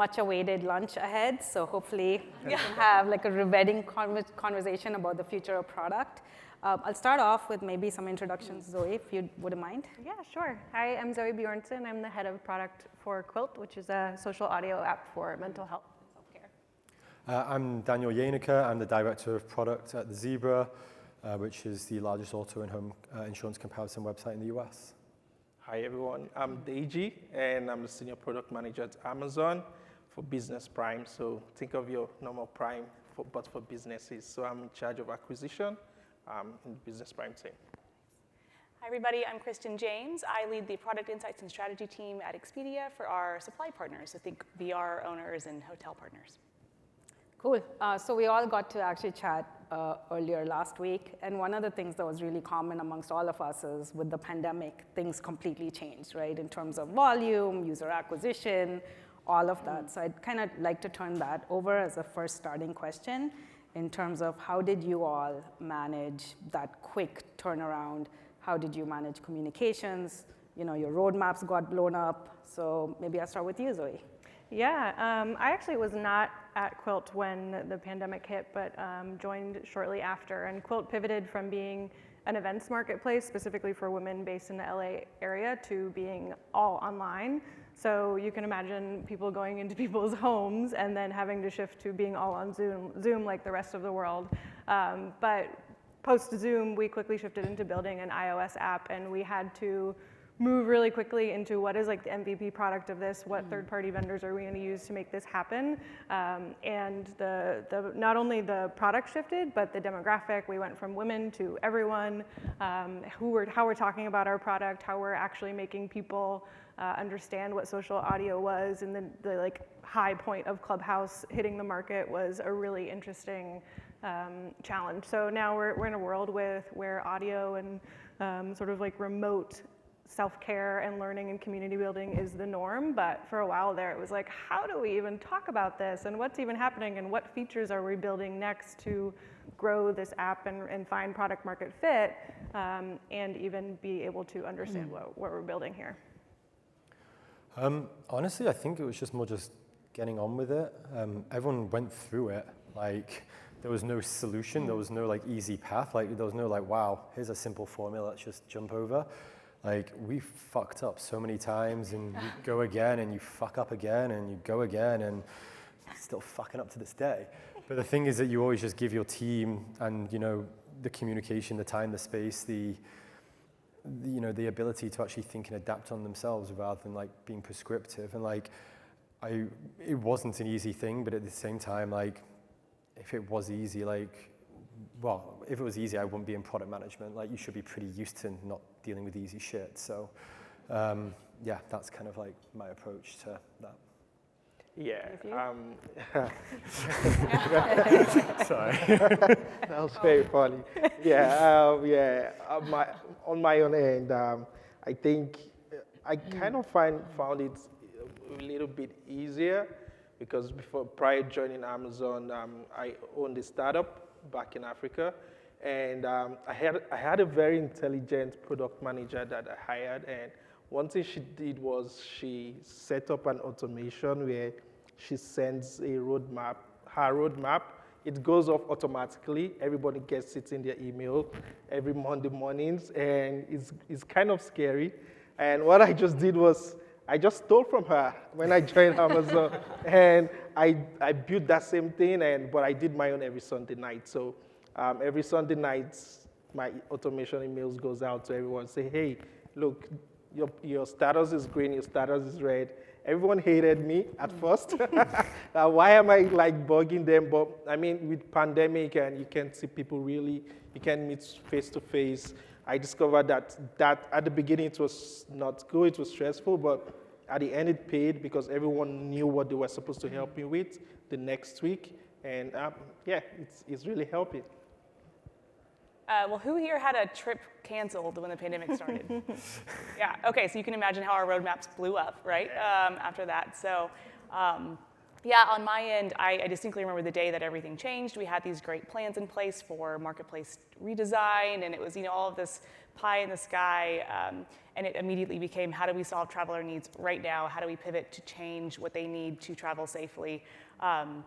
much awaited lunch ahead. So hopefully we can have like a riveting conversation about the future of product. I'll start off with maybe some introductions, Zoe, if you wouldn't mind. Yeah, sure. Hi, I'm Zoe Bjornson. I'm the head of product for Quilt, which is a social audio app for mental health and self-care. I'm Daniel Yannicka. I'm the director of product at The Zebra, which is the largest auto and home insurance comparison website in the US. Hi, everyone. I'm Deji, and I'm the senior product manager at Amazon for Business Prime. So think of your normal Prime, but for businesses. So I'm in charge of acquisition in the Business Prime team. Hi, everybody. I'm Kristen James. I lead the product insights and strategy team at Expedia for our supply partners. So think VR owners and hotel partners. Cool. So we all got to actually chat earlier last week. And one of the things that was really common amongst all of us is with the pandemic, things completely changed, right? In terms of volume, user acquisition, all of that. So I'd kind of like to turn that over as a first starting question in terms of how did you all manage that quick turnaround? How did you manage communications? You know, your roadmaps got blown up. So maybe I'll start with you, Zoe. Yeah, I actually was not at Quilt when the pandemic hit, but joined shortly after. And Quilt pivoted from being an events marketplace specifically for women based in the LA area to being all online. So you can imagine people going into people's homes and then having to shift to being all on Zoom like the rest of the world. But post-Zoom, we quickly shifted into building an iOS app, and we had to move really quickly into what is like the MVP product of this, what third-party vendors are we going to use to make this happen. And not only the product shifted, but the demographic. We went from women to everyone, how we're talking about our product, how we're actually making people understand what social audio was, and then the like high point of Clubhouse hitting the market was a really interesting challenge. So now we're in a world where audio and sort of like remote self-care and learning and community building is the norm, but for a while there it was like, how do we even talk about this, and what's even happening, and what features are we building next to grow this app and find product market fit, and even be able to understand what we're building here? Honestly, I think it was just more just getting on with it. Everyone went through it. Like, there was no solution, there was no like easy path, like there was no like, wow, here's a simple formula, let's just jump over. Like, we fucked up so many times, and you go again, and you fuck up again, and you go again, and still fucking up to this day. But the thing is that you always just give your team and, you know, the communication, the time, the space, the ability to actually think and adapt on themselves rather than like being prescriptive. And like, it wasn't an easy thing, but at the same time, like, if it was easy, like, well, if it was easy, I wouldn't be in product management. Like, you should be pretty used to not dealing with easy shit. So, yeah, that's kind of like my approach to that. Yeah. Sorry. That was very funny. Yeah. On my own end, I think I kind of found it a little bit easier because prior joining Amazon, I owned a startup back in Africa, and I had a very intelligent product manager that I hired, and one thing she did was she set up an automation where she sends her roadmap. It goes off automatically. Everybody gets it in their email every Monday mornings, and it's kind of scary. And what I just did was I just stole from her when I joined Amazon, and I built that same thing, but I did my own every Sunday night. So every Sunday night, my automation emails goes out to everyone, say, hey, look, your status is green, your status is red. Everyone hated me at first. Why am I like bugging them? But I mean, with pandemic and you can't see people really, you can't meet face to face. I discovered that at the beginning it was not good, it was stressful, but at the end it paid because everyone knew what they were supposed to help me with the next week. And yeah, it's really helping. Well, who here had a trip canceled when the pandemic started? Yeah, okay, so you can imagine how our roadmaps blew up, right, after that. So Yeah, on my end, I distinctly remember the day that everything changed. We had these great plans in place for marketplace redesign, and it was all of this pie in the sky, and it immediately became, how do we solve traveler needs right now? How do we pivot to change what they need to travel safely? And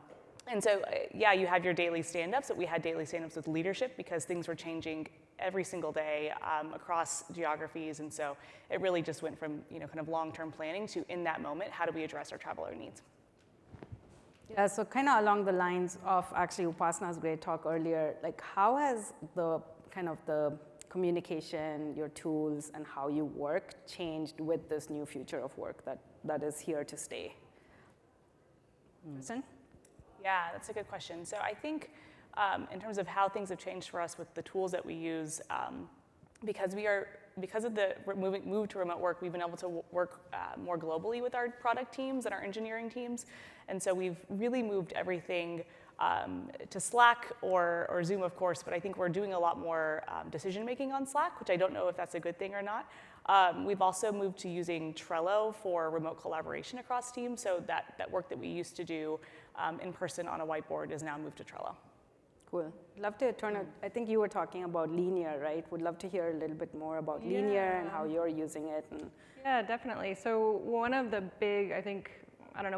so, yeah, you have your daily stand-ups, but we had daily stand-ups with leadership because things were changing every single day across geographies, and so it really just went from kind of long-term planning to, in that moment, how do we address our traveler needs? Yeah, so kind of along the lines of actually Upasana's great talk earlier, like how has the kind of the communication, your tools, and how you work changed with this new future of work that is here to stay? Kristen? Yeah, that's a good question. So I think in terms of how things have changed for us with the tools that we use, because of the move to remote work, we've been able to work more globally with our product teams and our engineering teams. And so we've really moved everything to Slack or Zoom, of course, but I think we're doing a lot more decision making on Slack, which I don't know if that's a good thing or not. We've also moved to using Trello for remote collaboration across teams, so that work that we used to do in person on a whiteboard is now moved to Trello. Cool. Love to turn it, I think you were talking about linear, right? Would love to hear a little bit more about linear and how you're using it. Yeah, definitely. So one of the big,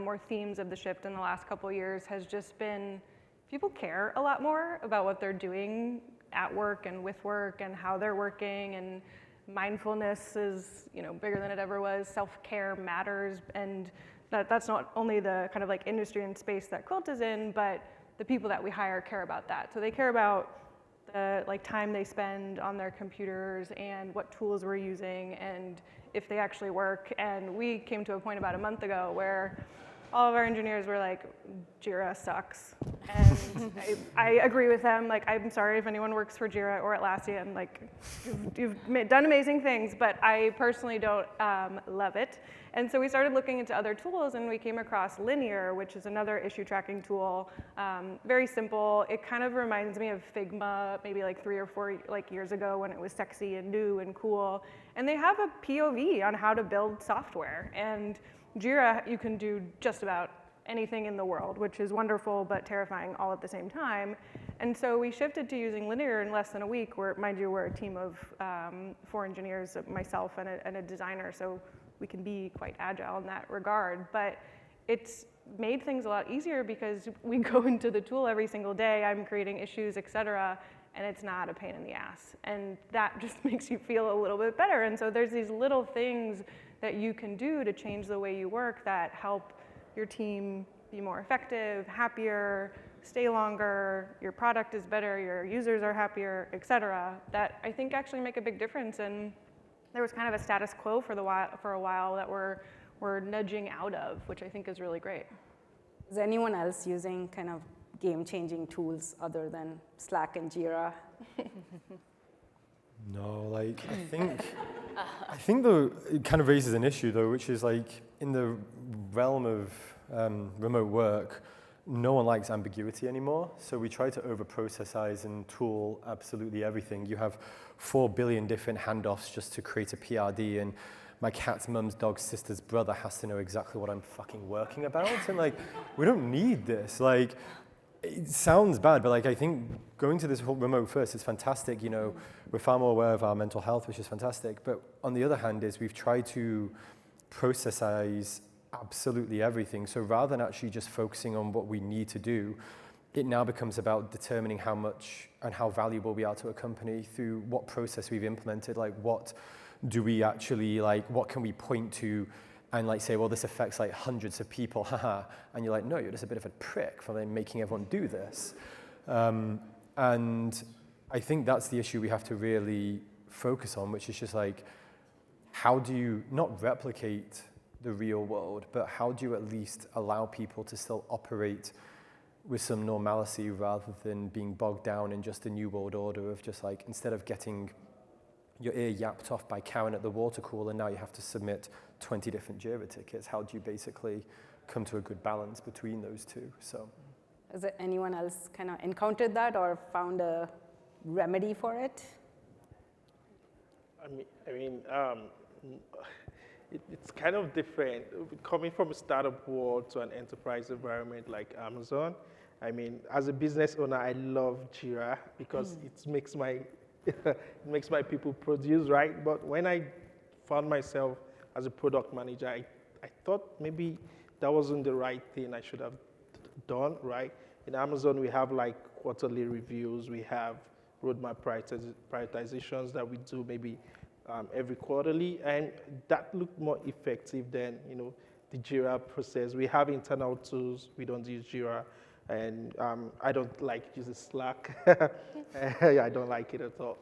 more themes of the shift in the last couple of years has just been people care a lot more about what they're doing at work and with work and how they're working, and mindfulness is bigger than it ever was. Self-care matters, and that's not only the kind of like industry and space that Quilt is in, but the people that we hire care about that. So they care about the time they spend on their computers and what tools we're using and if they actually work. And we came to a point about a month ago where all of our engineers were like, Jira sucks. And I agree with them. I'm sorry if anyone works for Jira or Atlassian. You've done amazing things, but I personally don't love it. And so we started looking into other tools, and we came across Linear, which is another issue tracking tool. Very simple. It kind of reminds me of Figma, maybe 3 or 4 years ago when it was sexy and new and cool. And they have a POV on how to build software. And Jira, you can do just about anything in the world, which is wonderful but terrifying all at the same time. And so we shifted to using Linear in less than a week, where, mind you, we're a team of 4 engineers, myself and a designer, so we can be quite agile in that regard. But it's made things a lot easier because we go into the tool every single day, I'm creating issues, et cetera, and it's not a pain in the ass. And that just makes you feel a little bit better. And so there's these little things that you can do to change the way you work that help your team be more effective, happier, stay longer, your product is better, your users are happier, et cetera, that I think actually make a big difference. And there was kind of a status quo for a while that we're nudging out of, which I think is really great. Is anyone else using kind of game-changing tools other than Slack and Jira? No, I think though it kind of raises an issue though, which is in the realm of remote work, no one likes ambiguity anymore. So we try to over-processize and tool absolutely everything. You have 4 billion different handoffs just to create a PRD, and my cat's mum's dog's sister's brother has to know exactly what I'm fucking working about. And we don't need this. It sounds bad, but I think going to this whole remote first is fantastic. We're far more aware of our mental health, which is fantastic. But on the other hand, we've tried to processize absolutely everything. So rather than actually just focusing on what we need to do, it now becomes about determining how much and how valuable we are to a company through what process we've implemented. What do we actually what can we point to and say, well, this affects hundreds of people, haha. And you're no, you're just a bit of a prick for making everyone do this. And I think that's the issue we have to really focus on, which is just how do you not replicate the real world, but how do you at least allow people to still operate with some normalcy rather than being bogged down in just a new world order of just instead of getting your ear yapped off by Karen at the water cooler, now you have to submit 20 different Jira tickets. How do you basically come to a good balance between those two? So, has there anyone else kind of encountered that or found a remedy for it? it's kind of different. Coming from a startup world to an enterprise environment like Amazon, I mean, as a business owner, I love Jira because it makes my it makes my people produce, right? But when I found myself as a product manager, I thought maybe that wasn't the right thing I should have done, right? In Amazon, we have like quarterly reviews, we have roadmap prioritizations that we do maybe every quarterly, and that looked more effective than the Jira process. We have internal tools. We don't use Jira, and I don't like using Slack. I don't like it at all.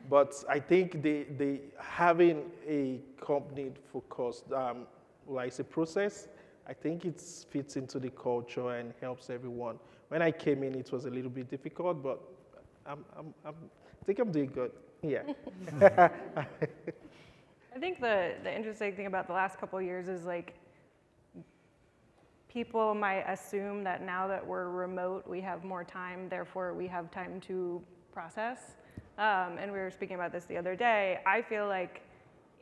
But I think the having a company-focused, like a process, I think it fits into the culture and helps everyone. When I came in, it was a little bit difficult, but I think I'm doing good. Yeah. I think the interesting thing about the last couple of years is like people might assume that now that we're remote, we have more time, therefore we have time to process. And we were speaking about this the other day. I feel like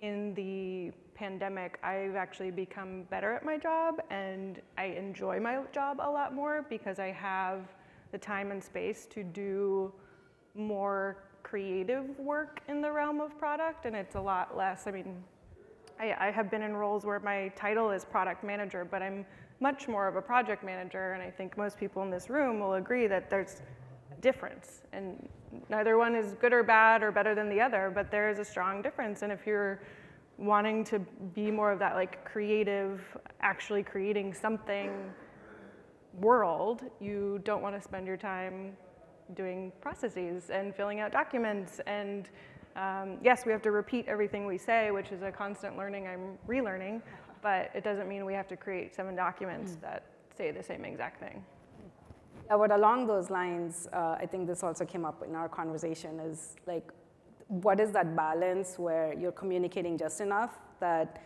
in the pandemic, I've actually become better at my job and I enjoy my job a lot more because I have the time and space to do more creative work in the realm of product, and it's a lot less. I mean, I have been in roles where my title is product manager, but I'm much more of a project manager, and I think most people in this room will agree that there's a difference, and neither one is good or bad or better than the other, but there is a strong difference, and if you're wanting to be more of that like creative, actually creating something world, you don't want to spend your time doing processes and filling out documents. And yes, we have to repeat everything we say, which is a constant learning. I'm relearning, but it doesn't mean we have to create 7 documents that say the same exact thing. Yeah, but along those lines, I think this also came up in our conversation is like, what is that balance where you're communicating just enough that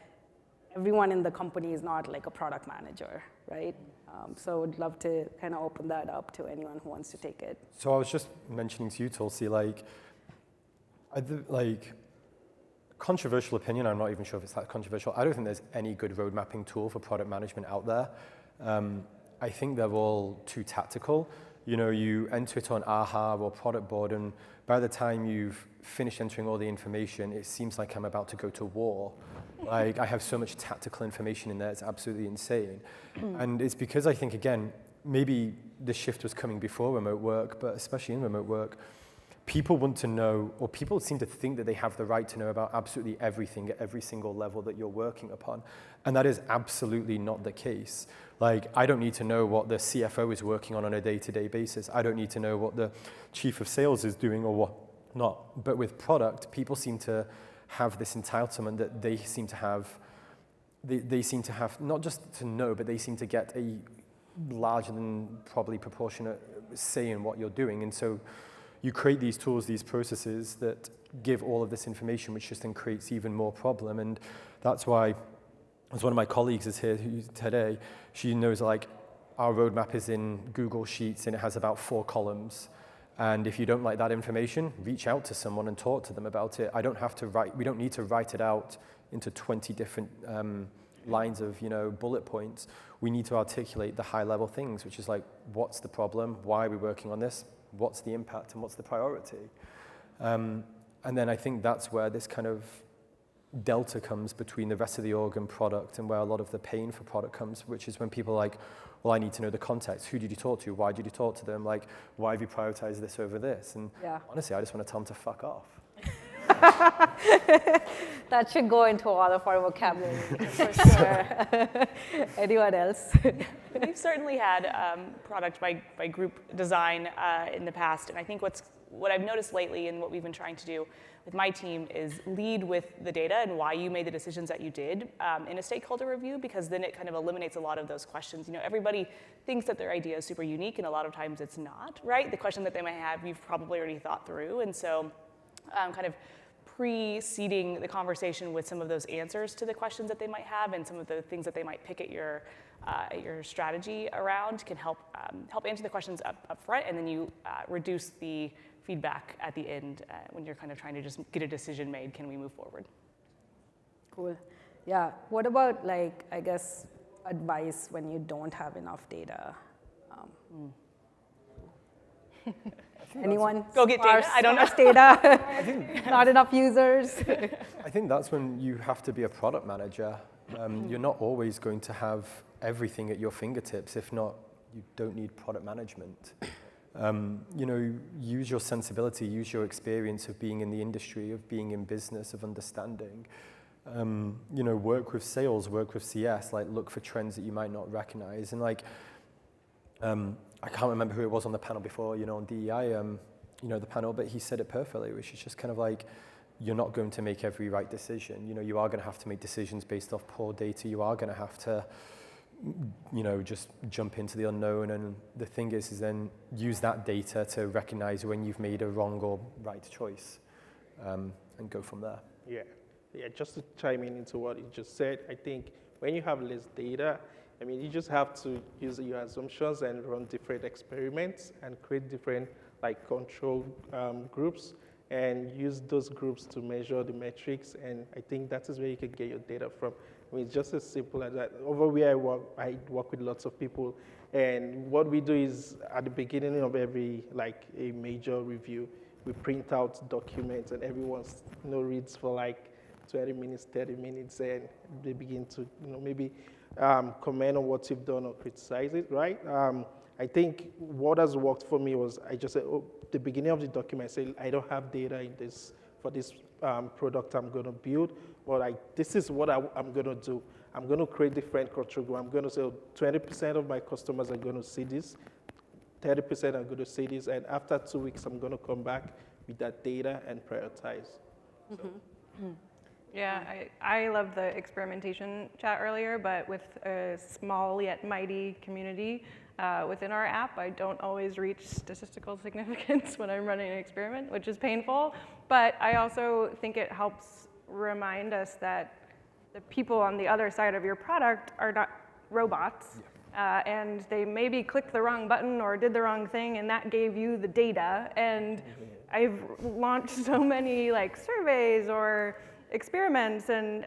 everyone in the company is not like a product manager, right? So I would love to kind of open that up to anyone who wants to take it. So I was just mentioning to you, Tulsi, like controversial opinion, I'm not even sure if it's that controversial. I don't think there's any good road mapping tool for product management out there. I think they're all too tactical. You enter it on AHA or product board, and by the time you've finished entering all the information, it seems like I'm about to go to war. Like, I have so much tactical information in there, it's absolutely insane. And it's because I think, again, maybe the shift was coming before remote work, but especially in remote work, people want to know, or people seem to think that they have the right to know about absolutely everything at every single level that you're working upon. And that is absolutely not the case. Like, I don't need to know what the CFO is working on a day-to-day basis. I don't need to know what the chief of sales is doing or what not. But with product, people seem to have this entitlement that they seem to have not just to know, but they seem to get a larger than probably proportionate say in what you're doing. And so you create these tools, these processes that give all of this information, which just then creates even more problem. And that's why, as one of my colleagues is here today, she knows like our roadmap is in Google Sheets and it has about 4 columns. And if you don't like that information, reach out to someone and talk to them about it. We don't need to write it out into 20 different lines of bullet points. We need to articulate the high level things, which is like, what's the problem? Why are we working on this? What's the impact and what's the priority? And then I think that's where this kind of delta comes between the rest of the org and product, and where a lot of the pain for product comes, which is when people are like, well, I need to know the context. Who did you talk to? Why did you talk to them? Like, why have you prioritized this over this? And honestly, I just want to tell them to fuck off. That should go into all of our vocabulary, for sure. Anyone else? We've certainly had product by group design in the past, and I think what I've noticed lately and what we've been trying to do with my team is lead with the data and why you made the decisions that you did in a stakeholder review, because then it kind of eliminates a lot of those questions. Everybody thinks that their idea is super unique, and a lot of times it's not, right? The question that they might have, you've probably already thought through, and so kind of preceding the conversation with some of those answers to the questions that they might have and some of the things that they might pick at your strategy around can help answer the questions up front, and then you reduce the feedback at the end when you're kind of trying to just get a decision made. Can we move forward? Cool. Yeah. What about, like, I guess, advice when you don't have enough data? Anyone? Go get data? I don't know. Sparse data. Not enough users. I think that's when you have to be a product manager. You're not always going to have everything at your fingertips. If not, you don't need product management. You know, use your sensibility, use your experience of being in the industry, of being in business, of understanding. You know, work with sales, work with CS, like look for trends that you might not recognize. And like, I can't remember who it was on the panel before, you know, on DEI, you know, the panel, but he said it perfectly, which is just kind of like, you're not going to make every right decision. You know, you are going to have to make decisions based off poor data. You are going to have to, you know, just jump into the unknown. And the thing is then use that data to recognize when you've made a wrong or right choice, and go from there. Yeah, just to chime into what you just said, I think when you have less data, I mean, you just have to use your assumptions and run different experiments and create different like control groups and use those groups to measure the metrics. And I think that is where you can get your data from. I mean, it's just as simple as that. Over where I work with lots of people. And what we do is at the beginning of every, like a major review, we print out documents and everyone, you know, reads for like 20 minutes, 30 minutes, and they begin to, you know, maybe comment on what you've done or criticize it, right? I think what has worked for me was I just said, the beginning of the document, I say, I don't have data in this for this product I'm going to build, but this is what I'm going to do. I'm going to create different control group. I'm going to say 20% of my customers are going to see this, 30% are going to see this, and after 2 weeks, I'm going to come back with that data and prioritize. So. Yeah, I love the experimentation chat earlier, but with a small yet mighty community within our app, I don't always reach statistical significance when I'm running an experiment, which is painful. But I also think it helps remind us that the people on the other side of your product are not robots. And they maybe clicked the wrong button or did the wrong thing, and that gave you the data. And I've launched so many like surveys or experiments, and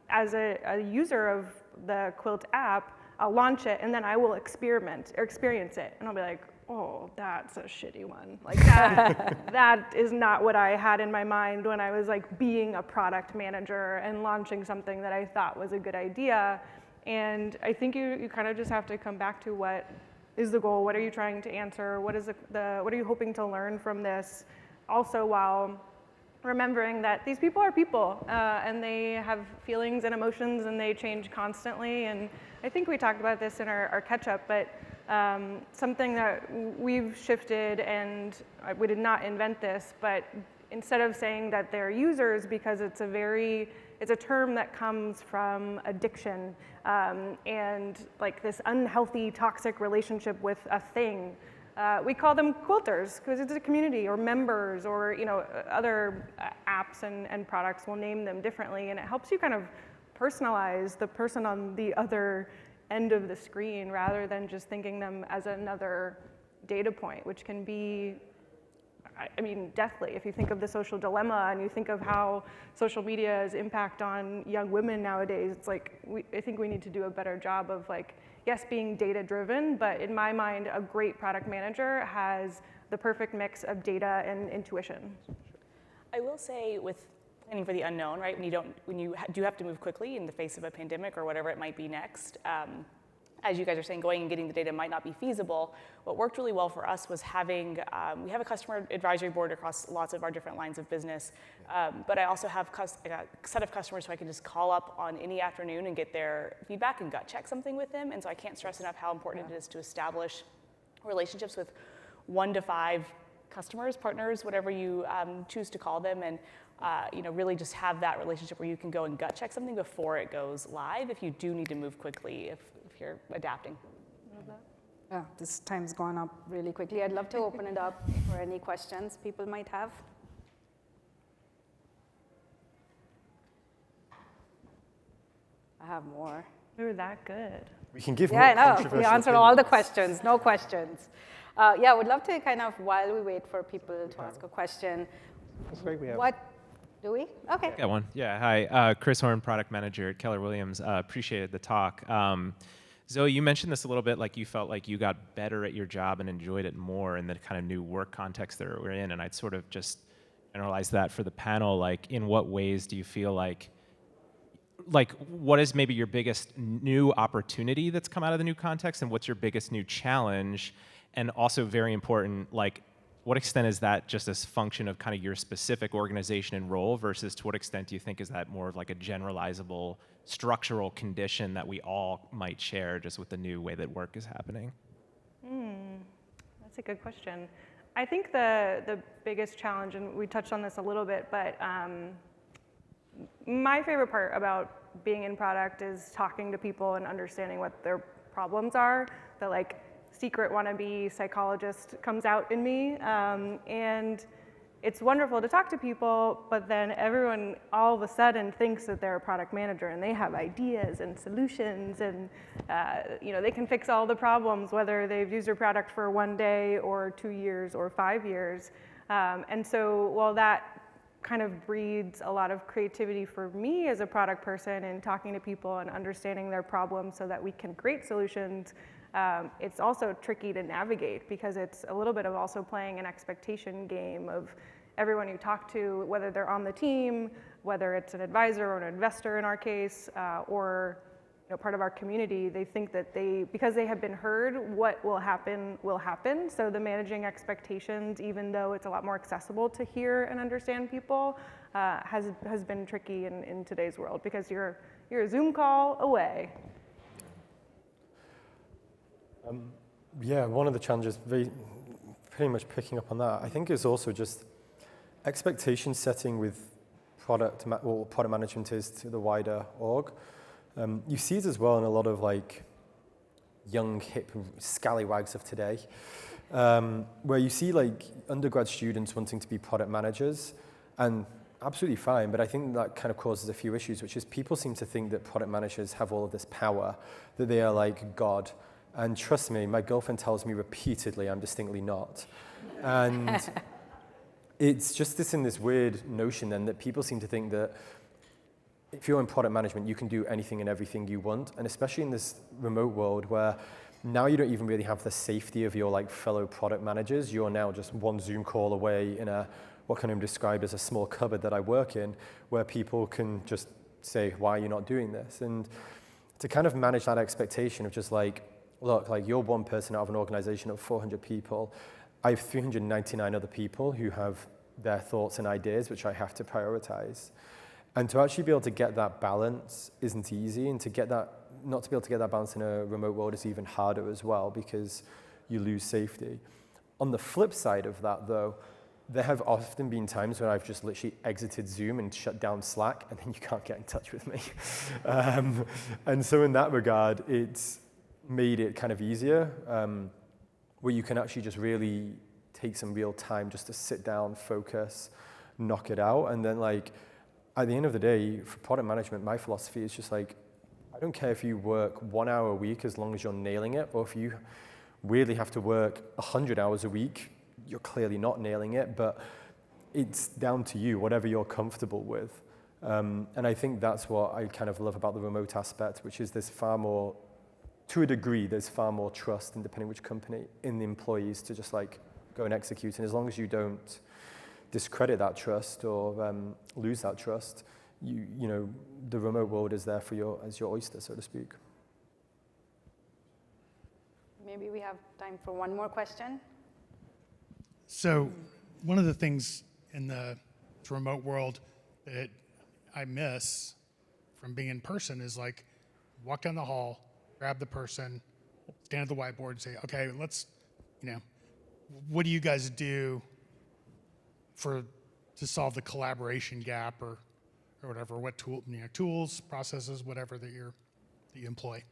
as a user of the Quilt app, I'll launch it and then I will experience it, and I'll be like, oh, that's a shitty one. Like that is not what I had in my mind when I was like being a product manager and launching something that I thought was a good idea. And I think you kind of just have to come back to what is the goal, what are you trying to answer, what are you hoping to learn from this, also while remembering that these people are people and they have feelings and emotions and they change constantly. And I think we talked about this in our catch-up, but something that we've shifted, and we did not invent this, but instead of saying that they're users, because it's a term that comes from addiction and like this unhealthy, toxic relationship with a thing. We call them quilters because it's a community, or members, or other apps and products will name them differently, and it helps you kind of personalize the person on the other end of the screen rather than just thinking them as another data point, which can be, I mean, deathly. If you think of the social dilemma and you think of how social media's impact on young women nowadays, it's like I think we need to do a better job of like, yes, being data driven, but in my mind, a great product manager has the perfect mix of data and intuition. I will say with planning for the unknown, right? When you do have to move quickly in the face of a pandemic or whatever it might be next, as you guys are saying, going and getting the data might not be feasible. What worked really well for us was having, we have a customer advisory board across lots of our different lines of business, but I also have a set of customers who I can just call up on any afternoon and get their feedback and gut check something with them. And so I can't stress enough how important it is to establish relationships with 1 to 5 customers, partners, whatever you choose to call them, and really just have that relationship where you can go and gut check something before it goes live if you do need to move quickly, if you're adapting. Yeah, this time's gone up really quickly. I'd love to open it up for any questions people might have. I have more. We were that good. We can give Yeah, more I know. We controversial answered all the opinions. questions, no questions. Yeah, I would love to kind of, while we wait for people to ask a question, Looks like we have. what Do we? Okay. Got one. Yeah, hi. Chris Horn, product manager at Keller Williams. Appreciated the talk. Zoe, you mentioned this a little bit, like you felt like you got better at your job and enjoyed it more in the kind of new work context that we're in, and I'd sort of just generalize that for the panel. Like, in what ways do you feel like what is maybe your biggest new opportunity that's come out of the new context, and what's your biggest new challenge? And also very important, like, what extent is that just a function of kind of your specific organization and role versus to what extent do you think is that more of like a generalizable structural condition that we all might share just with the new way that work is happening? That's a good question. I think the biggest challenge, and we touched on this a little bit, but my favorite part about being in product is talking to people and understanding what their problems are. The like secret wannabe psychologist comes out in me, and it's wonderful to talk to people, but then everyone all of a sudden thinks that they're a product manager and they have ideas and solutions, and they can fix all the problems, whether they've used your product for 1 day or 2 years or 5 years. And so while that kind of breeds a lot of creativity for me as a product person and talking to people and understanding their problems so that we can create solutions, it's also tricky to navigate because it's a little bit of also playing an expectation game of everyone you talk to, whether they're on the team, whether it's an advisor or an investor in our case, or part of our community. They think that because they have been heard, what will happen will happen. So the managing expectations, even though it's a lot more accessible to hear and understand people, has been tricky in today's world because you're a Zoom call away. Yeah, one of the challenges, pretty much picking up on that, I think is also just expectation setting with product management is to the wider org. You see it as well in a lot of like young, hip scallywags of today, where you see like undergrad students wanting to be product managers, and absolutely fine, but I think that kind of causes a few issues, which is people seem to think that product managers have all of this power, that they are like God. And trust me, my girlfriend tells me repeatedly I'm distinctly not. And it's just this weird notion then that people seem to think that if you're in product management, you can do anything and everything you want. And especially in this remote world where now you don't even really have the safety of your like fellow product managers. You're now just one Zoom call away in what can I describe as a small cupboard that I work in, where people can just say, why are you not doing this? And to kind of manage that expectation of just like, look, like you're one person out of an organization of 400 people. I have 399 other people who have their thoughts and ideas, which I have to prioritize. And to actually be able to get that balance isn't easy, and not to be able to get that balance in a remote world is even harder as well because you lose safety. On the flip side of that though, there have often been times when I've just literally exited Zoom and shut down Slack, and then you can't get in touch with me. And so in that regard, it's made it kind of easier, where you can actually just really take some real time just to sit down, focus, knock it out. And then like, at the end of the day, for product management, my philosophy is just like, I don't care if you work 1 hour a week as long as you're nailing it, or if you weirdly have to work 100 hours a week, you're clearly not nailing it, but it's down to you, whatever you're comfortable with. And I think that's what I kind of love about the remote aspect, which is there's far more, to a degree, there's far more trust, and depending which company, in the employees to just like go and execute. And as long as you don't discredit that trust or lose that trust, you know, the remote world is there for as your oyster, so to speak. Maybe we have time for one more question. So one of the things in the remote world that I miss from being in person is like walk down the hall, grab the person, stand at the whiteboard and say, okay, let's, what do you guys do to solve the collaboration gap or whatever, what tools, processes, whatever that you employ?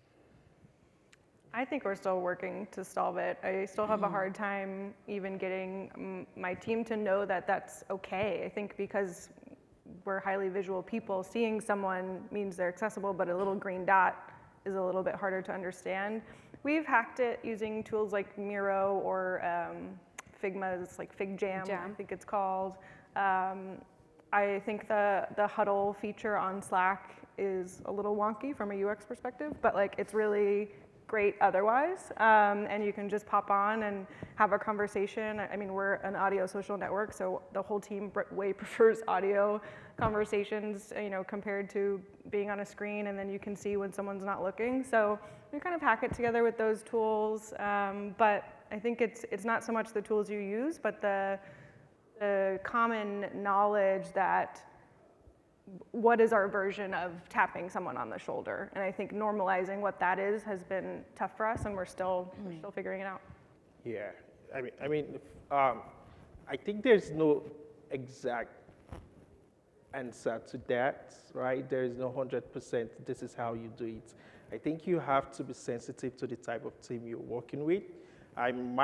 I think we're still working to solve it. I still have a hard time even getting my team to know that that's okay. I think because we're highly visual people, seeing someone means they're accessible, but a little green dot is a little bit harder to understand. We've hacked it using tools like Miro or Figma's like FigJam, I think it's called. I think the huddle feature on Slack is a little wonky from a UX perspective, but like it's really great otherwise. And you can just pop on and have a conversation. I mean, we're an audio social network, so the whole team way prefers audio conversations, compared to being on a screen and then you can see when someone's not looking. So we kind of hack it together with those tools. But I think it's not so much the tools you use, but the common knowledge that what is our version of tapping someone on the shoulder? And I think normalizing what that is has been tough for us, and we're still figuring it out. Yeah, I think there's no exact answer to that, right? There is no 100%, this is how you do it. I think you have to be sensitive to the type of team you're working with. From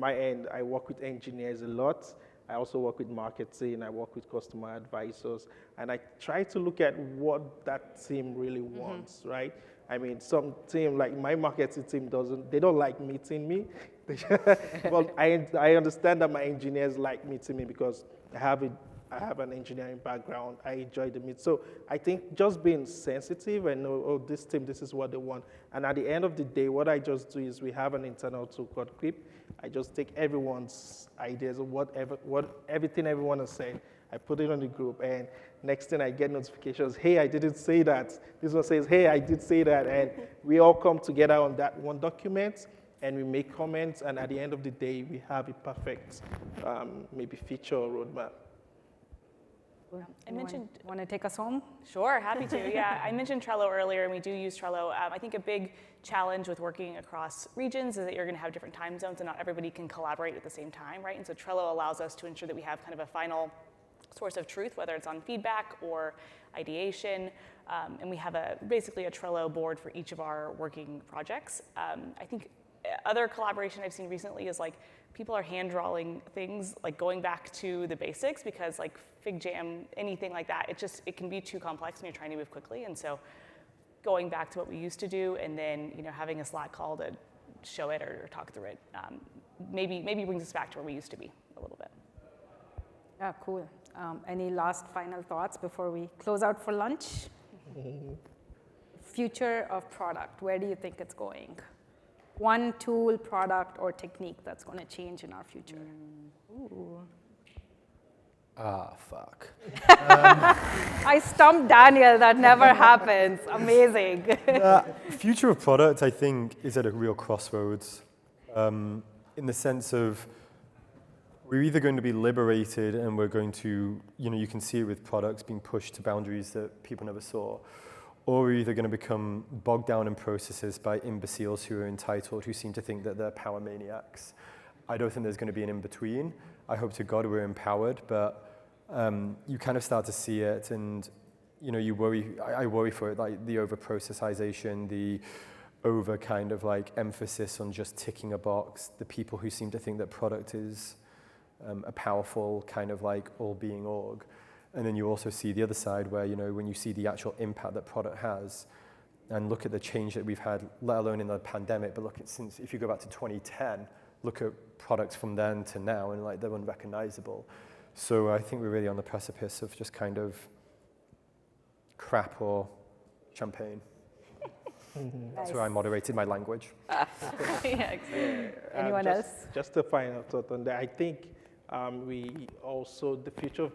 my end, I work with engineers a lot. I also work with marketing, I work with customer advisors, and I try to look at what that team really wants, right? I mean, some team, like my marketing team they don't like meeting me. But I understand that my engineers like meeting me because I have an engineering background. I enjoy the meet. So I think just being sensitive and know, oh, this team, this is what they want. And at the end of the day, what I just do is we have an internal tool called Clip. I just take everyone's ideas of everything everyone has said. I put it on the group, and next thing I get notifications, hey, I didn't say that. This one says, hey, I did say that. And we all come together on that one document, and we make comments, and at the end of the day, we have a perfect maybe feature or roadmap. I mentioned. Want to take us home? Sure, happy to. Yeah, I mentioned Trello earlier, and we do use Trello. I think a big challenge with working across regions is that you're going to have different time zones, and not everybody can collaborate at the same time, right? And so Trello allows us to ensure that we have kind of a final source of truth, whether it's on feedback or ideation, and we have basically a Trello board for each of our working projects. I think other collaboration I've seen recently is like people are hand drawing things, like going back to the basics, because like FigJam, anything like that, it can be too complex when you're trying to move quickly. And so going back to what we used to do, and then having a Slack call to show it or talk through it, maybe brings us back to where we used to be a little bit. Yeah, cool. Any last final thoughts before we close out for lunch? Future of product, where do you think it's going? One tool, product, or technique that's going to change in our future? Ooh. Fuck. I stumped Daniel. That never happens. Amazing. Future of product, I think, is at a real crossroads in the sense of we're either going to be liberated and we're going to, you can see it with products being pushed to boundaries that people never saw, or we're either going to become bogged down in processes by imbeciles who are entitled, who seem to think that they're power maniacs. I don't think there's going to be an in-between. I hope to God we're empowered, but you kind of start to see it, and you worry. I worry for it, like the over-processization, the over kind of like emphasis on just ticking a box. The people who seem to think that product is a powerful kind of like all-being org. And then you also see the other side where, when you see the actual impact that product has, and look at the change that we've had, let alone in the pandemic, but look at if you go back to 2010, look at products from then to now, and like they're unrecognizable. So I think we're really on the precipice of just kind of crap or champagne. That's where I moderated my language. Yeah, exactly. Anyone else? Just a final thought on that. I think we also, the future of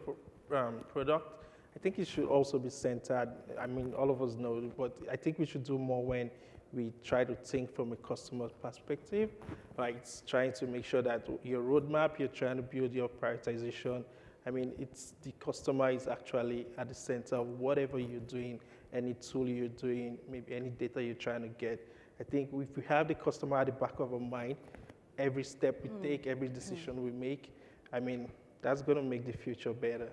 product, I think it should also be centered. I mean, all of us know, but I think we should do more when we try to think from a customer perspective, like it's trying to make sure that your roadmap, you're trying to build your prioritization. I mean, it's the customer is actually at the center of whatever you're doing, any tool you're doing, maybe any data you're trying to get. I think if we have the customer at the back of our mind, every step we take, every decision we make, I mean, that's going to make the future better.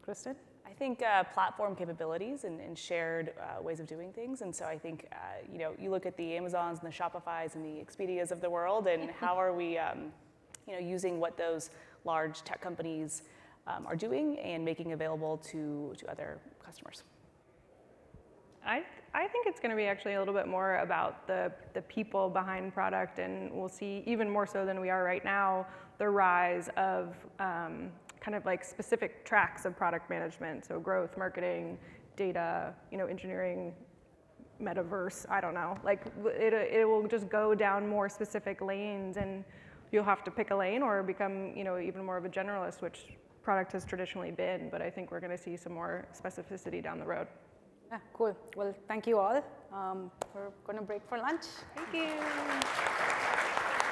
Kristen? I think platform capabilities and shared ways of doing things. And so I think, you look at the Amazons and the Shopifys and the Expedias of the world, and how are we, using what those large tech companies are doing and making available to other customers. I think it's going to be actually a little bit more about the people behind product, and we'll see even more so than we are right now, the rise of kind of like specific tracks of product management. So growth, marketing, data, engineering, metaverse, I don't know. Like it will just go down more specific lanes, and you'll have to pick a lane or become, even more of a generalist, which product has traditionally been, but I think we're going to see some more specificity down the road. Yeah, cool. Well, thank you all. We're going to break for lunch. Thank you.